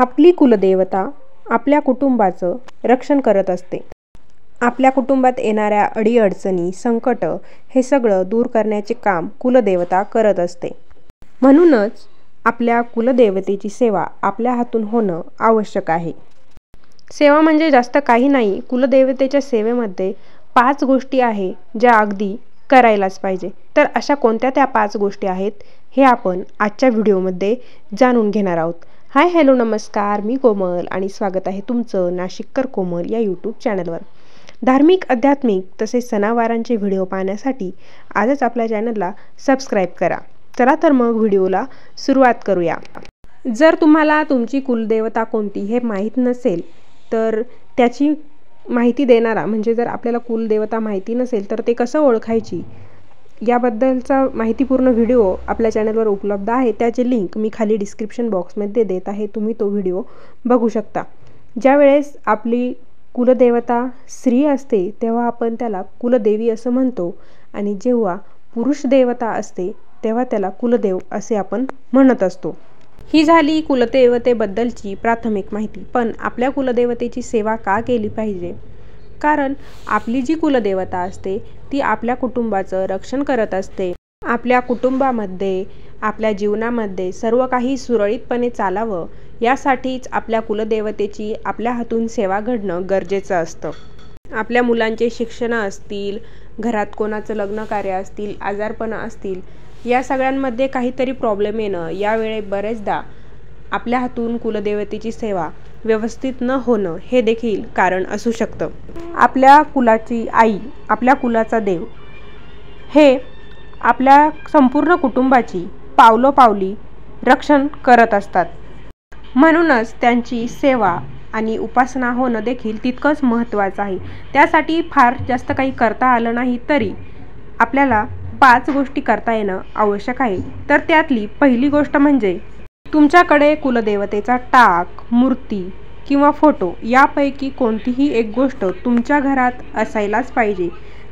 आपली कुलदेवता आपल्या कुटुंबाचं रक्षण करत असते. आपल्या कुटुंबात येणाऱ्या अडीअडचणी, संकट हे सगळं दूर करण्याचे काम कुलदेवता करत असते. म्हणूनच आपल्या कुलदेवतेची सेवा आपल्या हातून होणं आवश्यक आहे. सेवा म्हणजे जास्त काही नाही. कुलदेवतेच्या सेवेमध्ये 5 गोष्टी आहे ज्या अगदी करायलाच पाहिजे. तर अशा कोणत्या त्या 5 गोष्टी आहेत हे आपण आजच्या व्हिडिओमध्ये जाणून घेणार आहोत. हाय हॅलो नमस्कार, मी कोमल आणि स्वागत आहे तुमचं नाशिककर कोमल या यूट्यूब चॅनलवर. धार्मिक, आध्यात्मिक तसेच सणावारांचे व्हिडिओ पाहण्यासाठी आजच आपल्या चॅनलला सबस्क्राईब करा. चला तर मग व्हिडिओला सुरुवात करूया. जर तुम्हाला तुमची कुलदेवता कोणती हे माहीत नसेल तर त्याची माहिती देणारा म्हणजे जर आपल्याला कुलदेवता माहिती नसेल तर ते कसं ओळखायची याबद्दलचा माहितीपूर्ण व्हिडिओ आपल्या चॅनलवर उपलब्ध आहे. त्याची लिंक मी खाली डिस्क्रिप्शन बॉक्समध्ये देत आहे. तुम्ही तो व्हिडिओ बघू शकता. ज्यावेळेस आपली कुलदेवता स्त्री असते तेव्हा आपण त्याला कुलदेवी असं म्हणतो आणि जेव्हा पुरुष देवता असते तेव्हा त्याला कुलदेव असे आपण म्हणत असतो. ही झाली कुलदेवतेबद्दलची प्राथमिक माहिती. पण आपल्या कुलदेवतेची सेवा का केली पाहिजे? कारण आपली जी कुलदेवता असते ती आपल्या कुटुंबाचं रक्षण करत असते. आपल्या कुटुंबामध्ये, आपल्या जीवनामध्ये सर्व काही सुरळीतपणे चालावं यासाठीच आपल्या कुलदेवतेची आपल्या हातून सेवा घडणं गरजेचं असतं. आपल्या मुलांचे शिक्षण असतील, घरात कोणाचं लग्न कार्य असतील, आजारपण असतील, या सगळ्यांमध्ये काहीतरी प्रॉब्लेम येणं, यावेळी बरेचदा आपल्या हातून कुलदेवतेची सेवा व्यवस्थित न होणं हे देखील कारण असू शकतं. आपल्या कुलाची आई, आपल्या कुलाचा देव हे आपल्या संपूर्ण कुटुंबाची पावलोपावली रक्षण करत असतात. म्हणूनच त्यांची सेवा आणि उपासना होणं देखील तितकंच महत्त्वाचं आहे. त्यासाठी फार जास्त काही करता आलं नाही तरी आपल्याला 5 गोष्टी करता येणं आवश्यक आहे. तर त्यातली पहिली गोष्ट म्हणजे तुमच्याकडे कुलदेवतेचा टाक, मूर्ती किंवा फोटो यापैकी कोणतीही एक गोष्ट तुमच्या घरात असायलाच पाहिजे,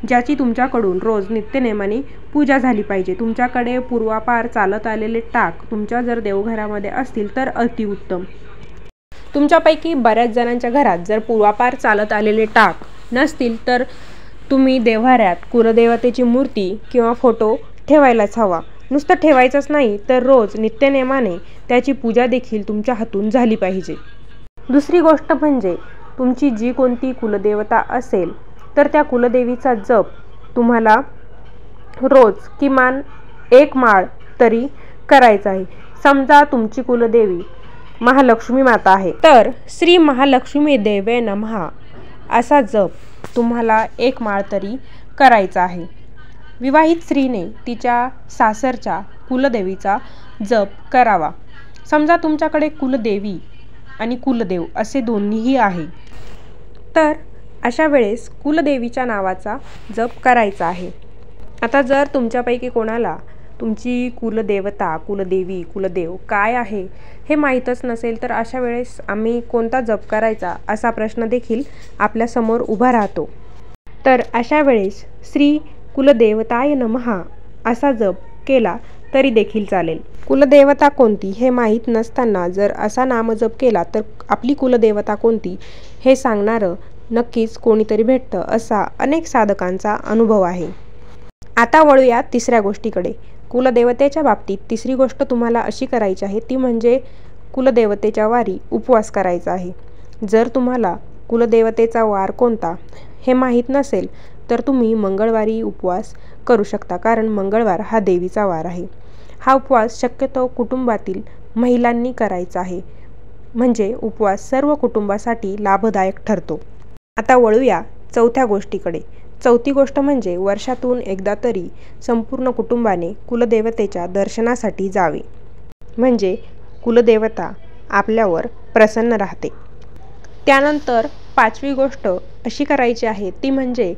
ज्याची तुमच्याकडून रोज नित्यनेमाने पूजा झाली पाहिजे. तुमच्याकडे पूर्वापार चालत आलेले टाक तुमच्या जर देवघरामध्ये असतील तर अतिउत्तम. तुमच्यापैकी बऱ्याच जणांच्या घरात जर पूर्वापार चालत आलेले टाक नसतील तर तुम्ही देव्हाऱ्यात कुलदेवतेची मूर्ती किंवा फोटो ठेवायलाच हवा. नुसतं ठेवायचंच नाही तर रोज नित्यनेमाने त्याची पूजा देखील तुमच्या हातून झाली पाहिजे. दुसरी गोष्ट म्हणजे तुमची जी कोणती कुलदेवता असेल तर त्या कुलदेवीचा जप तुम्हाला रोज किमान 1 माळ तरी करायचा आहे. समजा तुमची कुलदेवी महालक्ष्मी माता आहे तर श्री महालक्ष्मी देवे नमः असा जप तुम्हाला 1 माळ तरी करायचा आहे. विवाहित स्त्रीने तिच्या सासरच्या कुलदेवीचा जप करावा. समजा तुमच्याकडे कुलदेवी आणि कुलदेव असे दोन्हीही आहे तर अशा वेळेस कुलदेवीच्या नावाचा जप करायचा आहे. आता जर तुमच्यापैकी कोणाला तुमची कुलदेवता, कुलदेवी, कुलदेव काय आहे हे माहीतच नसेल तर अशा वेळेस आम्ही कोणता जप करायचा असा प्रश्न देखील आपल्यासमोर उभा राहतो. तर अशा वेळेस श्री कुलदेवताय नमः असा जप केला तरी देखील चालेल. कुलदेवता कोणती हे माहीत नसताना जर असा नामजप केला तर आपली कुलदेवता कोणती हे सांगणारं नक्कीच कोणीतरी भेटतं असा अनेक साधकांचा अनुभव आहे. आता वळूया तिसऱ्या गोष्टीकडे. कुलदेवतेच्या बाबतीत तिसरी गोष्ट तुम्हाला अशी करायची आहे ती म्हणजे कुलदेवतेच्या वारी उपवास करायचा आहे. जर तुम्हाला कुलदेवतेचा वार कोणता हे माहीत नसेल तर तुम्ही मंगळवारी उपवास करू शकता. कारण मंगळवार हा देवीचा वार आहे. हा उपवास शक्यतो कुटुंबातील महिलांनी करायचा आहे. म्हणजे उपवास सर्व कुटुंबासाठी लाभदायक ठरतो. आता वळूया चौथ्या गोष्टीकडे. चौथी गोष्ट म्हणजे वर्षातून एकदा तरी संपूर्ण कुटुंबाने कुलदेवतेच्या दर्शनासाठी जावे. म्हणजे कुलदेवता आपल्यावर प्रसन्न राहते. त्यानंतर 5वी गोष्ट अशी करायची आहे ती म्हणजे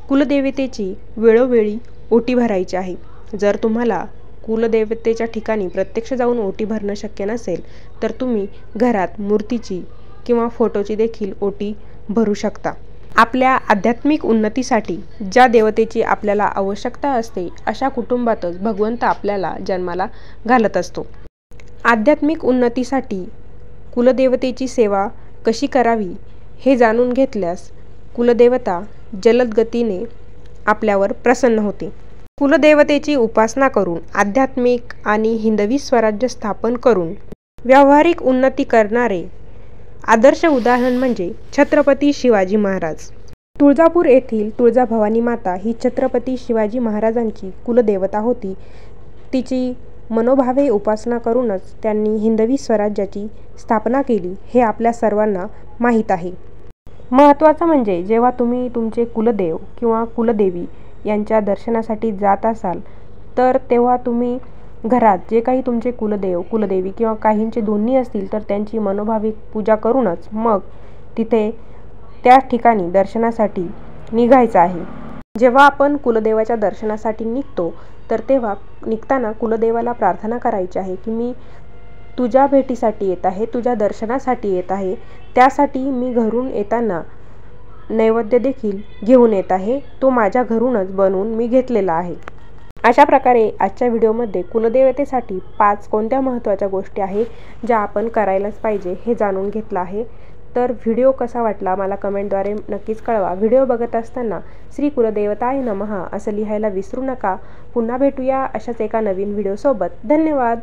कुलदेवतेची वेळोवेळी ओटी भरायची आहे. जर तुम्हाला कुलदेवतेच्या ठिकाणी प्रत्यक्ष जाऊन ओटी भरणं शक्य नसेल तर तुम्ही घरात मूर्तीची किंवा फोटोची देखील ओटी भरू शकता. आपल्या आध्यात्मिक उन्नतीसाठी ज्या देवतेची आपल्याला आवश्यकता असते अशा कुटुंबातच भगवंत आपल्याला जन्माला घालत असतो. आध्यात्मिक उन्नतीसाठी कुलदेवतेची सेवा कशी करावी हे जाणून घेतल्यास कुलदेवता जलद गतीने आपल्यावर प्रसन्न होते. कुलदेवतेची उपासना करून आध्यात्मिक आणि हिंदवी स्वराज्य स्थापन करून व्यावहारिक उन्नती करणारे आदर्श उदाहरण म्हणजे छत्रपती शिवाजी महाराज. तुळजापूर येथील तुळजाभवानी माता ही छत्रपती शिवाजी महाराजांची कुलदेवता होती. तिची मनोभावे उपासना करूनच त्यांनी हिंदवी स्वराज्याची स्थापना केली हे आपल्या सर्वांना माहीत आहे. महत्त्वाचं म्हणजे जेव्हा तुम्ही तुमचे कुलदेव किंवा कुलदेवी यांच्या दर्शनासाठी जात असाल तर तेव्हा तुम्ही घरात जे काही तुमचे कुलदेव कुलदेवी किंवा काहींचे दोन्ही असतील तर त्यांची मनोभावे पूजा करूनच मग तिथे त्या ठिकाणी दर्शनासाठी निघायचं आहे. जेव्हा आपण कुलदेवाच्या दर्शनासाठी निघतो तर तेव्हा निघताना कुलदेवाला प्रार्थना करायची आहे की मी तुझ्या भेटीसाठी येत आहे, तुझ्या दर्शनासाठी येत आहे. त्यासाठी मी घरून येताना नैवेद्य देखील घेऊन येत आहे. तो माझ्या घरूनच बनवून मी घेतलेला आहे. अशा प्रकारे आजच्या व्हिडिओमध्ये कुलदेवतेसाठी 5 कोणत्या महत्त्वाच्या गोष्टी आहेत ज्या आपण करायलाच पाहिजे हे जाणून घेतलं आहे. तर व्हिडिओ कसा वाटला मला कमेंटद्वारे नक्कीच कळवा. व्हिडिओ बघत असताना श्री कुलदेवताय नमः असं लिहायला विसरू नका. पुन्हा भेटूया अशाच एका नवीन व्हिडिओसोबत. धन्यवाद.